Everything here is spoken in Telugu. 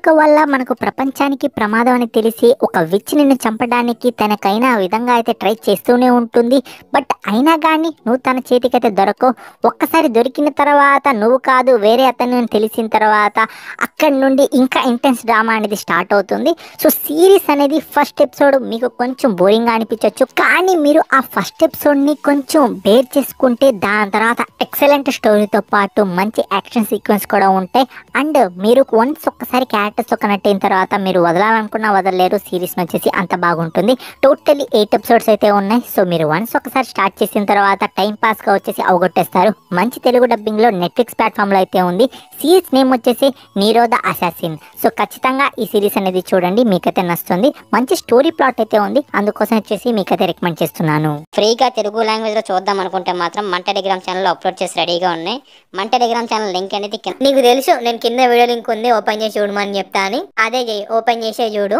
నాలుక వల్ల మనకు ప్రపంచానికి ప్రమాదం అని తెలిసి ఒక విచ్ నిన్ను చంపడానికి తనకైనా విధంగా అయితే ట్రై చేస్తూనే ఉంటుంది. బట్ అయినా కానీ నువ్వు తన చేతికైతే దొరకవు. ఒక్కసారి దొరికిన తర్వాత నువ్వు కాదు వేరే అతను అని తెలిసిన తర్వాత అక్కడి నుండి ఇంకా ఇంటెన్స్ డ్రామా అనేది స్టార్ట్ అవుతుంది. సో సిరీస్ అనేది ఫస్ట్ ఎపిసోడ్ మీకు కొంచెం బోరింగ్గా అనిపించవచ్చు, కానీ మీరు ఆ ఫస్ట్ ఎపిసోడ్ని కొంచెం బేర్ చేసుకుంటే దాని తర్వాత ఎక్సలెంట్ స్టోరీతో పాటు మంచి యాక్షన్ సీక్వెన్స్ కూడా ఉంటాయి. అండ్ మీరు వన్స్ ఒక్కసారి క్యారెక్టర్స్ ఒక కనెక్ట్ అయిన తర్వాత మీరు వదలాలనుకున్నా వదలలేరు. సిరీస్ వచ్చేసి అంత బాగుంటుంది. టోటల్లీ 8 ఎపిసోడ్స్ అయితే ఉన్నాయి. సో మీరు వన్స్ ఒకసారి స్టార్ట్ చేసిన తర్వాత టైం పాస్గా వచ్చేసి అవగొట్టేస్తారు. మంచి తెలుగు డబ్బింగ్లో నెట్ఫ్లిక్స్ ప్లాట్ఫామ్లో అయితే ఉంది. సిరీస్ నేమ్ వచ్చేసి నీరో ద అసాసిన్. సో ఖచ్చితంగా ఈ సిరీస్ అనేది చూడండి, మీకైతే నచ్చుతుంది. మంచి స్టోరీ ప్లాట్ అయితే ఉంది, అందుకోసం వచ్చేసి మీకైతే రికమెండ్ చేస్తున్నాను. ఫ్రీగా తెలుగు లాంగ్వేజ్లో చూద్దాం అనుకుంటే మాత్రం మన టెలిగ్రామ్ ఛానల్లో అప్లోడ్ చేసి రెడీగా ఉన్నాయి. మన టెలిగ్రామ్ ఛానల్ లింక్ అనేది నీకు తెలుసు, నేను కింద వీడియో లింక్ ఉంది, ఓపెన్ చేసి చూడమని చెప్తా అని. అదే చేయి, ఓపెన్ చేసే చూడు.